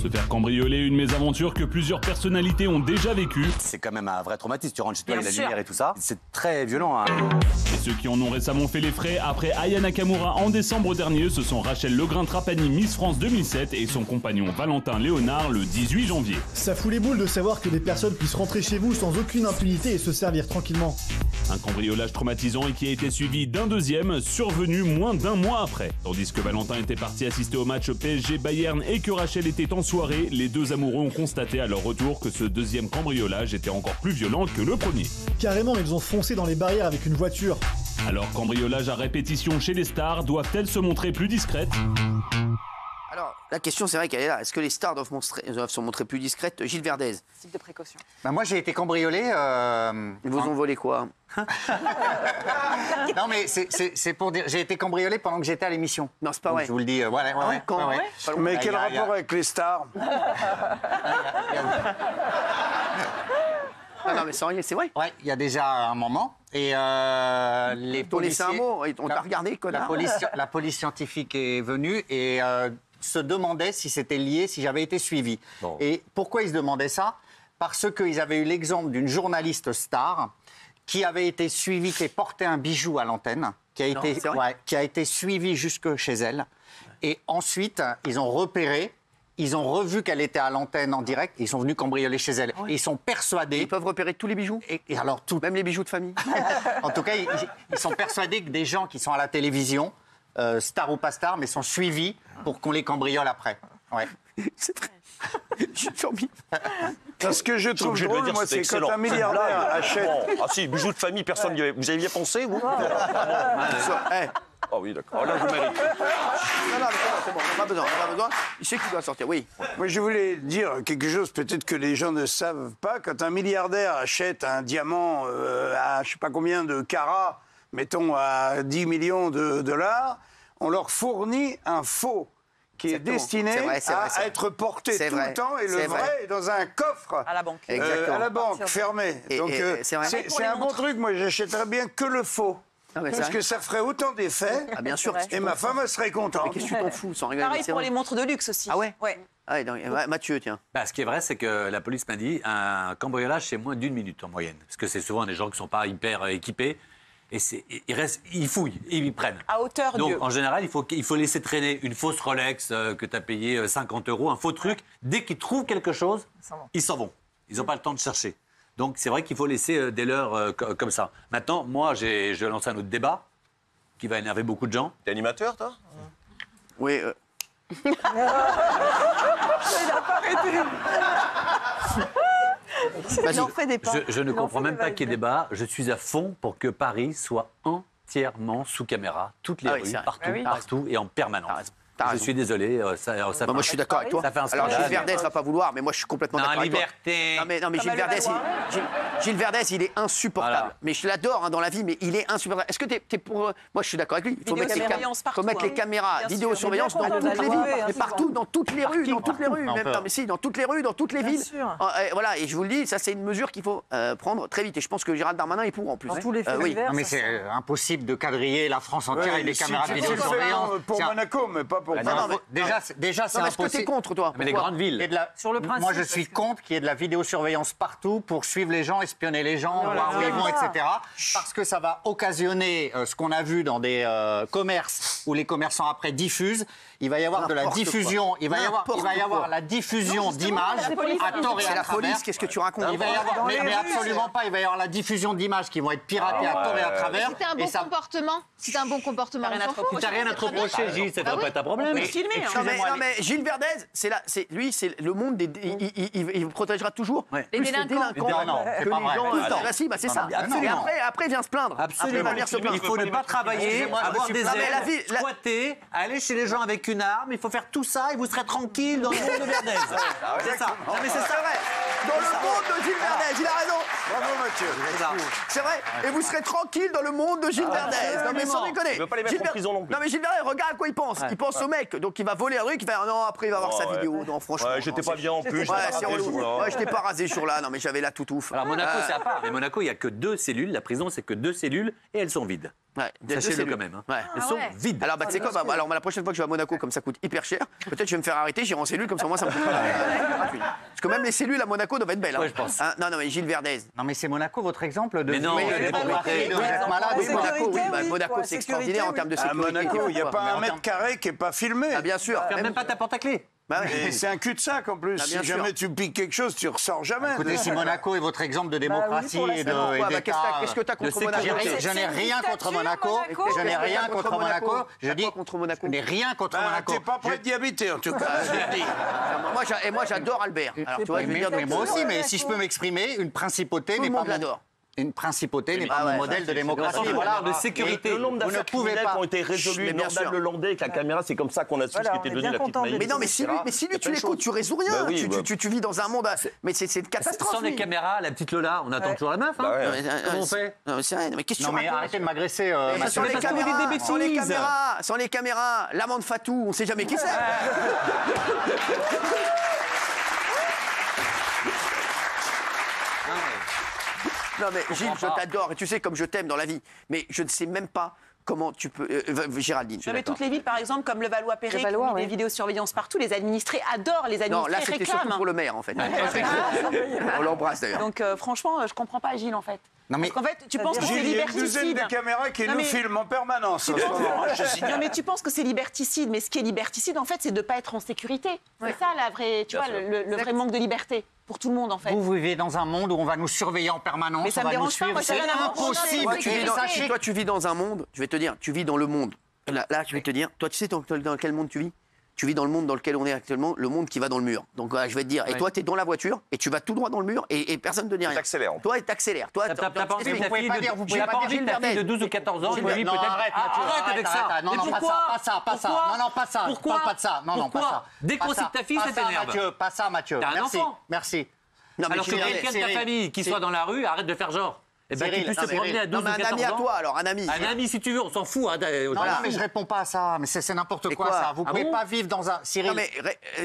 Se faire cambrioler, une mésaventure que plusieurs personnalités ont déjà vécue. C'est quand même un vrai traumatisme. Tu rentres chez toi avec la lumière et tout ça. C'est très violent. Hein. Et ceux qui en ont récemment fait les frais, après Aya Nakamura en décembre dernier, ce sont Rachel Legrain-Trapani, Miss France 2007, et son compagnon Valentin Léonard le 18 janvier. Ça fout les boules de savoir que des personnes puissent rentrer chez vous sans aucune impunité et se servir tranquillement. Un cambriolage traumatisant et qui a été suivi d'un deuxième, survenu moins d'un mois après. Tandis que Valentin était parti assister au match PSG-Bayern et que Rachel était en soirée, les deux amoureux ont constaté à leur retour que ce deuxième cambriolage était encore plus violent que le premier. Carrément, ils ont foncé dans les barrières avec une voiture. Alors, cambriolage à répétition chez les stars, doivent-elles se montrer plus discrètes ? Alors, la question, c'est vrai qu'elle est là. Est-ce que les stars doivent se montrer plus discrètes? Gilles Verdez. Type de précaution. Bah moi, j'ai été cambriolé. Ils vous ont volé quoi? Non, mais c'est pour dire. J'ai été cambriolé pendant que j'étais à l'émission. Non, c'est pas vrai. Je vous le dis. Ouais. Quand Ouais. Mais quel rapport avec les stars? Non, mais sans rien, c'est vrai. Ouais, il y a déjà un moment. Et les T'ont laissé policiers... un mot, on t'a regardé, connard. La police scientifique est venue et se demandait si c'était lié, si j'avais été suivi. Bon. Et pourquoi ils se demandaient ça? Parce qu'ils avaient eu l'exemple d'une journaliste star qui avait été suivie, qui portait un bijou à l'antenne, qui a été suivie jusque chez elle. Et ensuite, ils ont repéré... Ils ont revu qu'elle était à l'antenne en direct, ils sont venus cambrioler chez elle. Et ils sont persuadés... Ils peuvent repérer tous les bijoux? Et alors tout. Même les bijoux de famille? En tout cas, ils sont persuadés que des gens qui sont à la télévision, stars ou pas stars, mais sont suivis pour qu'on les cambriole après. Ouais. C'est très... Je suis surmis. Ce que je trouve drôle, moi, c'est quand un milliardaire achète... Ah si, bijoux de famille, personne n'y avait... Vous avez bien pensé, vous? Ah oui, d'accord. Là, vous méritez. Non, c'est bon, on n'a pas besoin. Il sait qu'il doit sortir, oui. Moi, je voulais dire quelque chose, peut-être que les gens ne savent pas. Quand un milliardaire achète un diamant à je ne sais pas combien de carats, mettons à 10 millions de dollars, on leur fournit un faux qui est destiné à être porté tout le temps, et le vrai est dans un coffre à la banque, à la banque fermé. Donc c'est un bon truc. Moi, j'achèterais bien que le faux. Parce que ça ferait autant d'effets. Ah, bien sûr. Et ma femme, elle serait contente. Mais qu'est-ce que tu t'en fous, sans rigoler? Pareil pour les montres de luxe aussi. Ah ouais? Ouais. Ah ouais, Mathieu, tiens. Bah, ce qui est vrai, c'est que la police m'a dit un cambriolage, c'est moins d'1 minute en moyenne. Parce que c'est souvent des gens qui ne sont pas hyper équipés. Et ils fouillent, ils prennent. À hauteur Donc, d'yeux. en général, il faut laisser traîner une fausse Rolex que tu as payé 50 €, un faux truc. Dès qu'ils trouvent quelque chose, ils s'en vont. Ils n'ont pas le temps de chercher. Donc, c'est vrai qu'il faut laisser des leurs comme ça. Maintenant, moi, je vais lancer un autre débat qui va énerver beaucoup de gens. T'es animateur, toi? Oui. Il n'a pas arrêté. Il en fait des pas. Je ne comprends même pas qu'il y ait débat. Je suis à fond pour que Paris soit entièrement sous caméra, toutes les rues, partout et en permanence. Je suis désolé, moi je suis d'accord avec toi. Ça fait un scandale. Alors Gilles Verdez va pas vouloir, mais moi je suis complètement d'accord avec toi. Non mais Gilles Verdez, il est insupportable. Voilà. Mais je l'adore dans la vie, mais il est insupportable. Est-ce que t'es pour... Moi je suis d'accord avec lui. Il faut mettre les caméras, vidéosurveillance dans toutes les villes, mais partout, dans toutes les rues, dans toutes les rues. Dans toutes les rues, dans toutes les villes. Voilà, et je vous le dis, ça c'est une mesure qu'il faut prendre très vite. Et je pense que Gérald Darmanin est pour en plus. Dans tous les faits divers. Mais c'est impossible de quadriller la France entière avec des caméras de vidéosurveillance. Pour Monaco, mais pas pour... Déjà, c'est impossible. Est-ce que t'es contre, toi? Mais les grandes villes. Sur le principe, moi, je suis contre qu'il y ait de la vidéosurveillance partout pour suivre les gens, espionner les gens, voir où ils vont, etc. Parce que ça va occasionner ce qu'on a vu dans des commerces où les commerçants après diffusent. Il va y avoir de la diffusion. Il va y avoir la diffusion d'images à tort et à la travers. police. Qu'est-ce que tu racontes? Il va y avoir, mais absolument pas. Il va y avoir la diffusion d'images qui vont être piratées à tort et à travers. C'était un bon comportement. C'était un bon comportement. Tu n'as rien à te reprocher, Gilles. Ça ne doit pas être un problème. Non mais Gilles Verdez, lui, c'est le monde des... Il protégera toujours les délinquants. Non, c'est pas vrai. C'est ça. Et après, il vient se plaindre. Absolument. Il faut ne pas travailler, avoir des aides, squatter, aller chez les gens avec une arme. Il faut faire tout ça et vous serez tranquille dans le monde de Verdez. C'est ça. Non mais c'est ça. Dans le monde de Gilles Verdez, il a raison. Bravo Mathieu. C'est vrai. Et vous serez tranquille dans le monde de Gilles Verdez. Non mais sans déconner. Il ne veut pas les mettre en prison non plus. Non mais Gilles Verdez, regarde à quoi il pense. Il pense au au mec, donc il va voler un truc, il va non, après il va avoir sa vidéo. Non, franchement. Ouais, j'étais pas bien en plus. Ouais, c'est relou. Ouais, je t'ai pas rasé ce jour-là, non, mais j'avais la toutouffe. Alors Monaco, c'est à part. Mais Monaco, il n'y a que 2 cellules. La prison, c'est que 2 cellules et elles sont vides. Ouais, sachez-le quand même. Hein. Ouais. Elles sont vides. Alors, tu sais quoi, alors la prochaine fois que je vais à Monaco, comme ça coûte hyper cher, peut-être je vais me faire arrêter, j'irai en cellule, comme ça moi ça me coûte pas gratuit. Parce que même les cellules à Monaco doivent être belles. Hein. Ouais, je pense. Hein, non, mais Gilles Verdez. Non, mais c'est Monaco votre exemple de. Mais non, Monaco, c'est extraordinaire en termes de sécurité. À Monaco, il n'y a pas un mètre carré qui n'est pas filmé. Ah, bien sûr. Même pas ta porte à clé. Bah Et c'est un cul-de-sac en plus. Si jamais tu piques quelque chose, tu ressors jamais. Écoutez, si Monaco est votre exemple de démocratie et d'État. Qu'est-ce que tu as contre Monaco? Je n'ai rien contre Monaco. Je n'ai rien contre Monaco. Je dis je n'ai rien contre Monaco. T'es pas prêt d'y habiter en tout cas. Moi, j'adore Albert. Alors, tu vois, je veux dire, Mais moi aussi, mais si je peux m'exprimer, une principauté n'est pas mon... Une principauté n'est pas mon modèle de démocratie. Voilà, de sécurité. Le nombre d'affaires criminelles qui ont été résolues, Nordal Le Landais avec la caméra, c'est comme ça qu'on a su ce qui était devenu la petite Maïs. Mais non, mais si lui, tu l'écoutes, tu résous rien. Tu vis dans un monde. Mais c'est une catastrophe. Sans les caméras, la petite Lola, on attend toujours la meuf. Comment on fait? Non, mais c'est rien. Mais qu'est-ce que tu racontes? Arrêtez de m'agresser. Sans les caméras, l'amant de Fatou, on sait jamais qui c'est. Non mais Gilles, je t'adore et tu sais comme je t'aime dans la vie, mais je ne sais même pas comment tu peux... Géraldine. Non mais toutes les villes par exemple comme le Valois-Perret qui ont mis des vidéosurveillance partout, les administrés adorent, les administrés réclament. Non là c'était surtout pour le maire en fait. On l'embrasse d'ailleurs. Donc franchement je comprends pas Gilles en fait. Non mais en fait, tu penses que c'est Il y a une liberticide. douzaine de caméras qui nous filment en permanence. Non mais tu penses que c'est liberticide, mais ce qui est liberticide en fait, c'est de ne pas être en sécurité. C'est ça la vraie, tu vois, le vrai manque de liberté pour tout le monde en fait. Vous vivez dans un monde où on va nous surveiller en permanence, mais ça me dérange pas, moi, c'est impossible. Toi tu vis dans un monde, je vais te dire, tu vis dans le monde. Là je vais te dire, toi tu sais dans quel monde tu vis? Tu vis dans le monde dans lequel on est actuellement, le monde qui va dans le mur. Donc je vais te dire, et toi, tu es dans la voiture, et tu vas tout droit dans le mur, et personne ne te dit rien. T'accélères. Toi, t'accélères. Toi, t'as pas envie de ta fille de 12 ou 14 ans, non, arrête avec ça. Non, pas ça. Non, pas ça. Pourquoi pas de ça. Non, pas ça. Dès qu'on cite ta fille, ça t'énerve. Pas ça, Mathieu. T'as un enfant. Merci. Alors que quelqu'un de ta famille qui soit dans la rue, arrête de faire genre. Eh ben, tu peux se promener à 12 ou 14 ans. Un ami à toi, alors, un ami. Un ami, si tu veux, on s'en fout. Non, mais je réponds pas à ça. Mais c'est n'importe quoi, ça. Vous pouvez pas vivre dans un... Cyril... Non, mais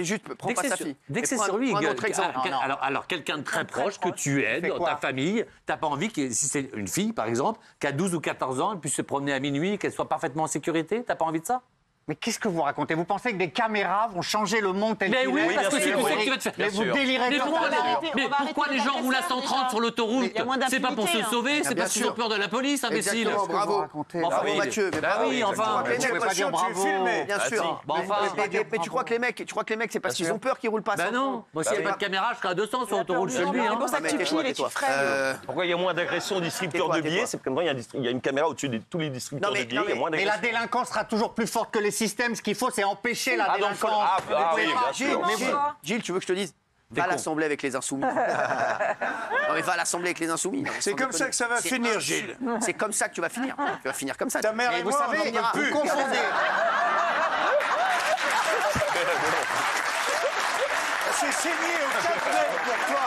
juste, prends pas sa fille. Dès que c'est sur lui, alors quelqu'un de très proche que tu aides dans ta famille, t'as pas envie que, si c'est une fille, par exemple, qui a 12 ou 14 ans, elle puisse se promener à minuit, qu'elle soit parfaitement en sécurité, t'as pas envie de ça? Mais qu'est-ce que vous racontez? Vous pensez que des caméras vont changer le monde tel qu'il est? Mais oui, parce que c'est tout ça que tu vas te faire. Mais vous délirez. Mais pourquoi les gens roulent à 130 sur l'autoroute? C'est pas pour se sauver, c'est parce qu'ils ont peur de la police, imbécile. Bravo. Bravo Mathieu. Bah oui, enfin. Vous pouvez pas dire bravo. Bien sûr. Mais tu crois que les mecs, c'est parce qu'ils ont peur qu'ils roulent pas? Bah non. Moi, s'il n'y a pas de caméra, je serai à 200 sur l'autoroute, je te le dis. C'est pour ça que tu piles et tu freines. Pourquoi il y a moins d'agressions aux distributeurs de billets? C'est parce qu'il y a une caméra au-dessus de tous les distributeurs de billets. Il y a moins d'agressions. Mais la délinquance sera toujours plus forte que les systèmes. Ce qu'il faut, c'est empêcher la délinquance. Gilles, tu veux que je te dise? Va à l'Assemblée avec les Insoumis. Non, mais va à l'Assemblée avec les Insoumis. C'est comme ça que ça va finir, Gilles. C'est comme ça que tu vas finir. Tu vas finir comme ça. Ta mère et vous moi, savez, vous confondez. C'est saigné au 4 mètres pour toi.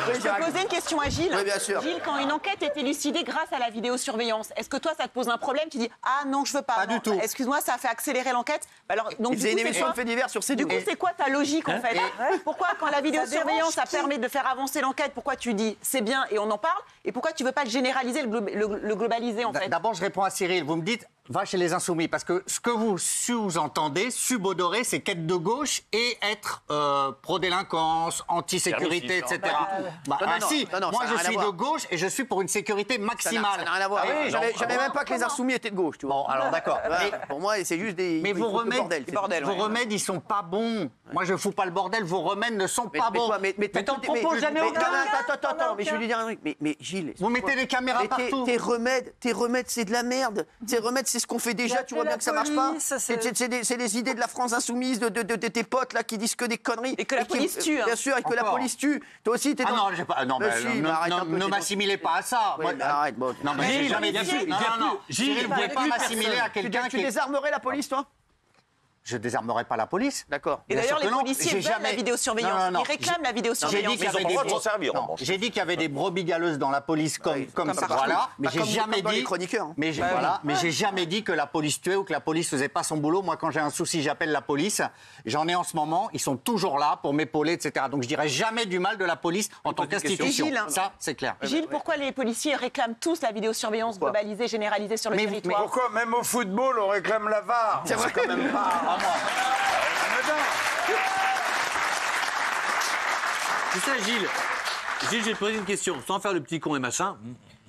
Je vais poser une question à Gilles. Oui, bien sûr. Gilles, quand une enquête est élucidée grâce à la vidéosurveillance, est-ce que toi, ça te pose un problème? Tu dis ah non, je veux pas. Pas du tout. Excuse-moi, ça a fait accélérer l'enquête. Alors, donc, Il faisait une émission de faits divers sur CNews. Du coup, c'est quoi ta logique en fait? Pourquoi, quand la vidéosurveillance, ça permet de faire avancer l'enquête, pourquoi tu dis c'est bien et on en parle? Et pourquoi tu veux pas le généraliser, le globaliser en fait? D'abord, je réponds à Cyril. Vous me dites va chez les Insoumis, parce que ce que vous sous-entendez, subodorer, c'est qu'être de gauche et être pro-délinquance, anti-sécurité, etc. Moi, je suis de gauche et je suis pour une sécurité maximale. Ça n'a rien à voir. J'avais même pas que les Insoumis étaient de gauche, tu vois. Bon, alors d'accord. Pour moi, c'est juste des... Mais vos remèdes, ils sont pas bons. Moi, je fous pas le bordel. Vos remèdes ne sont pas bons. Mais t'en proposes jamais aucun. Attends, mais je vais lui dire un truc. Mais Gilles... Vous mettez des caméras partout. Tes remèdes, c'est de la merde. Tes remèdes, c'est ce qu'on fait déjà, tu vois bien que ça marche pas. C'est des idées de la France insoumise, de tes potes là qui disent que des conneries. Et que la police tue. Bien sûr, et que la police tue. Toi aussi, t'es dans... Ah non, j'ai pas... Non, ne m'assimilez pas à ça. Arrête, bon. Non, mais j'ai jamais dit... Non, Gilles, vous ne pouvez pas m'assimiler à quelqu'un qui... Tu désarmerais la police, toi? Je désarmerai pas la police. D'accord. Et d'ailleurs, les policiers veulent la vidéosurveillance. Ils réclament la vidéosurveillance. J'ai dit qu'il y avait des brebis galeuses dans la police comme ça. Voilà. Mais j'ai jamais dit. Mais j'ai jamais dit que la police tuait ou que la police faisait pas son boulot. Moi, quand j'ai un souci, j'appelle la police. J'en ai en ce moment. Ils sont toujours là pour m'épauler, etc. Donc je dirais jamais du mal de la police en tant qu'institution. Ça, c'est clair. Gilles, pourquoi les policiers réclament tous la vidéosurveillance globalisée, généralisée sur le territoire? Pourquoi même au football on réclame la VAR? C'est vrai quand même pas. C'est ça, Gilles. Gilles, je vais te poser une question. Sans faire le petit con et machin,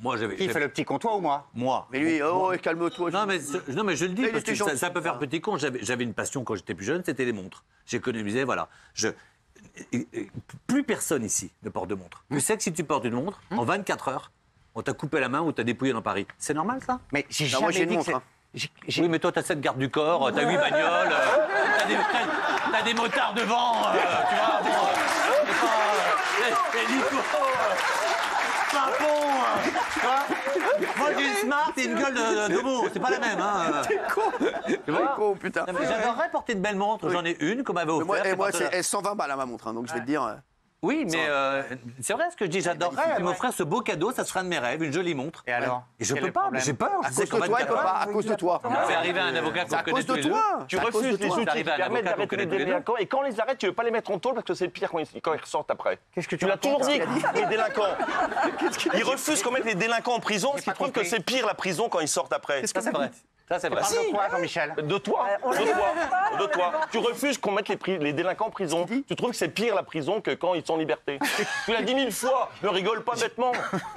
moi j'avais. Qui fait le petit con, toi ou moi? Moi. Mais lui, calme-toi. Non, mais je le dis, parce que ça peut faire petit con. J'avais une passion quand j'étais plus jeune, c'était les montres. J'économisais, voilà. Plus personne ici ne porte de montre. Tu sais que si tu portes une montre, en 24 heures, on t'a coupé la main ou t'as dépouillé dans Paris. C'est normal, ça? Mais j'ai jamais dit une montre. Oui, mais toi, t'as 7 gardes du corps, t'as 8 bagnoles, t'as des motards devant, tu vois, l'hélico, Pimpon, tu vois. Moi, j'ai une Smart et une gueule de veau, c'est pas la même, hein. T'es con. Tu vois? Con, putain. J'adorerais porter de belles montres, j'en ai une qu'on m'avait offerte. Moi, c'est 120 balles à ma montre, donc je vais te dire... Oui, mais c'est vrai ce que je dis, j'adorerais m'offrir ce beau cadeau, ça serait un de mes rêves, une jolie montre. Et alors? Et je peux pas, j'ai peur. À cause de toi, il peut pas, à cause de toi. C'est arrivé à un avocat qu'on connaît tous les deux. Tu refuses les outils qui permettent d'arrêter les délinquants et quand on les arrête, tu veux pas les mettre en tôle parce que c'est pire quand ils ressortent après. Qu'est-ce que tu l'as toujours dit, les délinquants. Ils refusent qu'on mette les délinquants en prison parce qu'ils trouvent que c'est pire la prison quand ils sortent après. Ça, c'est vrai. Ça, c'est vrai. Parle de quoi, Jean-Michel? De toi. Tu refuses qu'on mette les délinquants en prison. Tu trouves que c'est pire la prison que quand ils sont en liberté. Tu l'as dit 1000 fois. Ne rigole pas bêtement.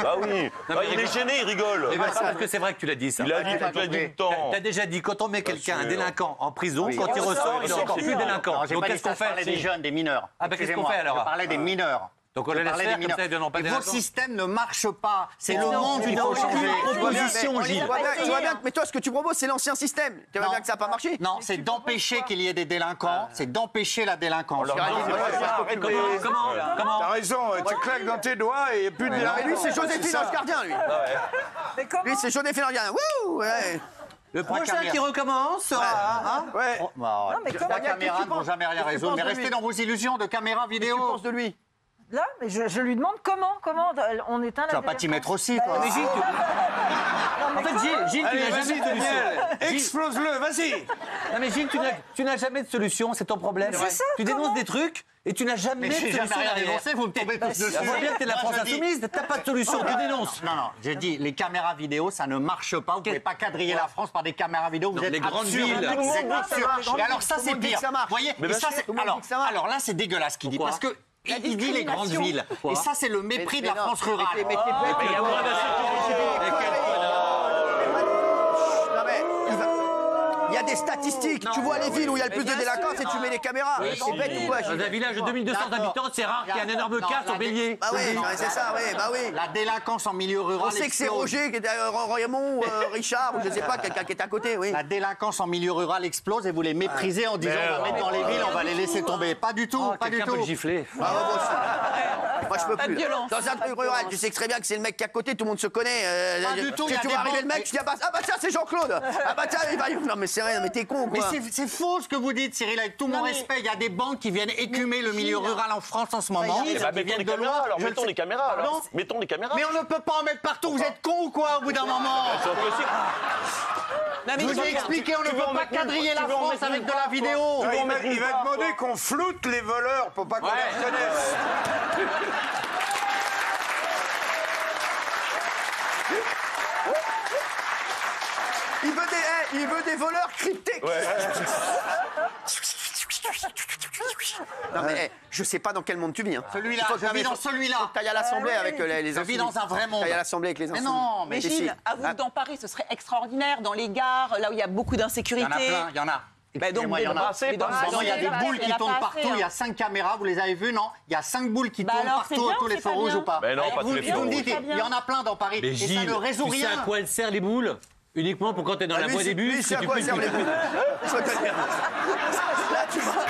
Ah oui. Il est gêné, il rigole. Parce que c'est vrai que tu l'as dit, ça. Tu l'as dit tout le temps. T'as déjà dit, quand on met quelqu'un, un délinquant, en prison, quand il ressort, il est encore plus délinquant. Donc qu'est-ce qu'on fait? Je parlais des jeunes, des mineurs. Ah, ben qu'est-ce qu'on fait alors? Je parlais des mineurs. Donc on les laisse faire, comme ça, ils ne deviendront pas délinquants. Vos systèmes ne marchent pas. C'est le monde qu'il faut changer. Proposition, Gilles. Tu vois bien, mais toi, ce que tu proposes, c'est l'ancien système. Tu vois bien que ça n'a pas marché. Non, c'est d'empêcher qu'il y ait des délinquants. C'est d'empêcher la délinquance. Comment? T'as raison, tu claques dans tes doigts et plus de délinquants. Mais lui, c'est Joséphine Ange Gardien, lui. Lui, c'est Joséphine Ange Gardien. Wouh! Le prochain qui recommence sera... Ouais. Non, mais la caméra ne vont jamais rien résoudre. Mais restez dans vos illusions de caméra vidéo. Qu'est-ce que tu penses de lui? Là, mais je lui demande comment on éteint la... Tu vas pas t'y mettre aussi, toi. Mais Gilles, en fait, Gilles, tu n'as jamais de solution. Explose-le, vas-y. Non mais Gilles, tu n'as jamais de solution, c'est ton problème. Tu dénonces des trucs et tu n'as jamais de solution. Mais rien dénoncé, vous me tombez tous dessus. On voit bien que t'es de la France insoumise, t'as pas de solution, tu dénonces. Non, j'ai dit, les caméras vidéo, ça ne marche pas. Vous pouvez pas quadriller la France par des caméras vidéo. Vous êtes les grandes villes. Et alors ça, c'est pire. Vous voyez? Alors là, c'est dégueulasse ce qu'il dit. Parce que il dit les grandes villes. Et ça, c'est le mépris de la France rurale. Il y a des statistiques. Tu vois les villes où il y a le plus de délinquance et tu mets les caméras. C'est bête ou quoi? Dans un village de 2200 habitants, c'est rare qu'il y ait un énorme casse au Bélier. Bah oui, c'est ça, bah oui. La délinquance en milieu rural. On sait que c'est Roger qui était Raymond, Richard, ou je sais pas, quelqu'un qui est à côté, oui. La délinquance en milieu rural explose et vous les méprisez en disant on va mettre dans les villes, on va les laisser tomber. Pas du tout, pas du tout. Quelqu'un peut le gifler. Moi, je peux plus. Dans un truc rural, tu sais très bien que c'est le mec qui est à côté, tout le monde se connaît. Pas du tout. Tu vois arriver le mec, tu dis ah bah tiens, c'est Jean-Claude. Ah bah tiens, il va. Non mais c'est rien, mais t'es con quoi. Mais c'est faux ce que vous dites, Cyril, avec tout mon respect. Il y a des banques qui viennent écumer le milieu rural en France en ce moment. Mettons des caméras alors, mettons des caméras alors. Mettons des caméras. Mais on ne peut pas en mettre partout, vous êtes cons ou quoi au bout d'un moment? Je vous ai expliqué, on ne peut pas quadriller la France avec de la vidéo. Il va demander qu'on floute les voleurs pour pas qu'on les reconnaisse. Il veut des voleurs cryptés. Non mais je sais pas dans quel monde tu vis. Celui-là, je vis dans celui-là. T'ailles à l'Assemblée avec les Je vis dans un vrai monde. T'ailles à l'Assemblée avec les insoumis. Mais non, mais Gilles, avoue que dans Paris, ce serait extraordinaire, dans les gares, là où il y a beaucoup d'insécurité. Il y en a plein, il y en a. Donc, il y en a. Il y a des boules qui tournent partout, il y a 5 caméras, vous les avez vues, non? Il y a 5 boules qui tournent partout à tous les feux rouges ou pas? Mais non, pas tous les feux rouges. Vous me dites, il y en a plein dans Paris, et ça ne résout rien. Tu sais à quoi elles servent les boules? Uniquement pour quand t'es dans la voie des bus. Lui, c'est à quoi servent les boules? Là, tu vois.